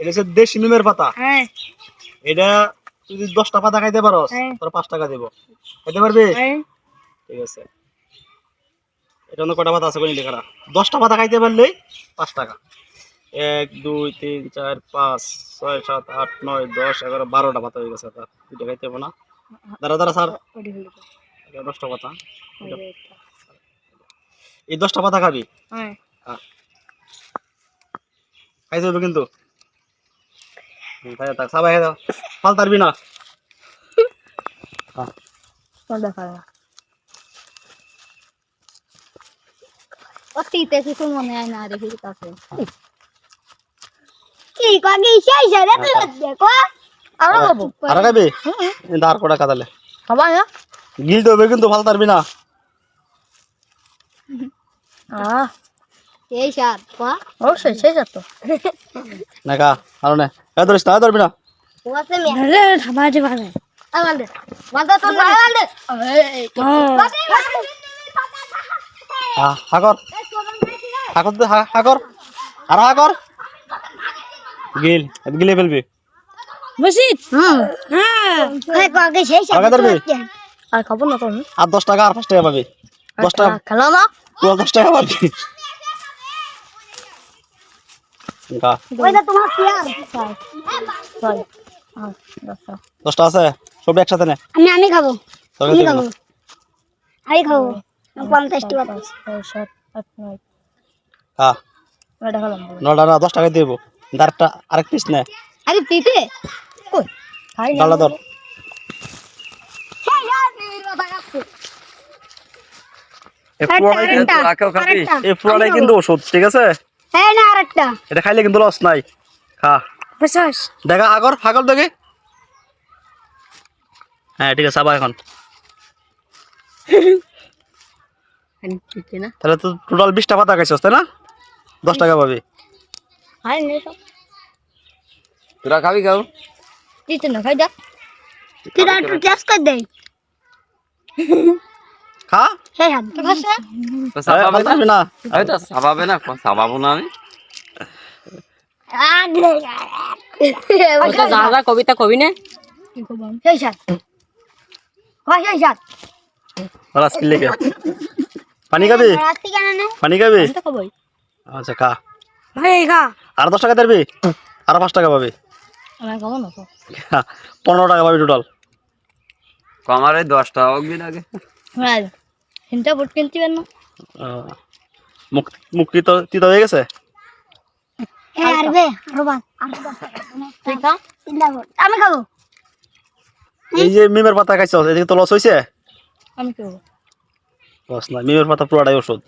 এটা হচ্ছে দেশি নিমের পাতা। হ্যাঁ এটা তুই যদি 10টা পাতা খাইতে পারস তোর 5 টাকা দেব। খাইতে পারবি? ঠিক আছে। এটা অন্য কটা পাতা আছে কোন লেখাটা? 10টা পাতা খাইতে পারলেই 5 টাকা। 1 2 3 4 5 6 7 8 9 10 11 12টা পাতা হয়ে গেছে। তার দুইটা খাইতে হবে না? দাঁড়া দাঁড়া স্যার, 10টা পাতা। এই 10টা পাতা খাবি? হ্যাঁ খাইতে হবে কিন্তু। খাইতে থাক, সবাই খাই দাও, ফল তারবি না। অতীতে কিছু মনে হয় না দেখি কাছে কি কাকে সেই সারে তুই দেখো আরো বাবু আর খাবি? দাঁড় কোটা কাদালে খাবা না গিল দেবে কিন্তু, ফল তারবি না। এই সাত পা অবশ্যই সেই সাত তো না কা আর না এ ধরিস না, ধরবি না। ওয়াতে মে আরে থামা যে ভালো আল দে মাথা তো না আল দে হাকর হাকর দে, হাকর আর হাকর গিল গিলে ফেলবি। মসজিদ হ্যাঁ এই কাকে সেই সাত আর খাবো না তো আর 10 টাকা আর 5 টাকা পাবি। 10 টাকা খেলো না তুই 10 টাকা পাবি। কা ওইটা তোমার প্লেয়ার 10টা আছে সব একসাথে নে। আমি খাবো তোকে আমি দেব খাবো না। আমি খাবো 50 টাকা 7 8 9 হ্যাঁ ওটা খেলাম 9টা না 10 টাকা দেব। দাঁড়টা আরেক পিস নে। আরে পিতে কই খাই না ডালা ধর। এই পুরাটাই কিন্তু ওষুধ, ঠিক আছে? হ্যাঁ না আরেকটা এটা খাইলে কিন্তু লস নাই। খা বিশ্বাস দেখা হাগর হাগর দেখি। হ্যাঁ ঠিক আছে, আবার এখন না তাহলে তো টোটাল 20টা পাতা খাইছস তাই না? 10 টাকা পাবি। খাই নে সব তোরা খাবি খাও দিতে না খাই দা তুই একটু টেস্ট কর দে খা হ্যাঁ হ্যাঁ তো খাসা তো সাবাবে না পারবি না। আমি তো সাবাবে না সাবাবো না আমি আগে যা কবিতা কবি না কি করব সেই সাত হয় সেই সাত ওরা স্কিল লেগে পানি খাবি? রাত্রি কেন না পানি খাবি? তো খাবই আচ্ছা খা। ভাই খা আর 10 টাকা দিবি, আর 5 টাকা পাবি। আমি খাবো না তো 15 টাকা পাবি টোটাল। কমারে 10 টাকা অগ্নি লাগে হ্যাঁ চিন্তা বুট কিনতে পার না মুক্তি তো তিতা হয়ে গেছে। হ্যাঁ আরবে আরবা ঠিক আছে চিন্তা কর আমি খাবো এই যে মিমের পাতা খাইছস এদিকে তো লস হইছে? আমি খাবো লস না, মিমের পাতা পুরাটাই ওষুধ।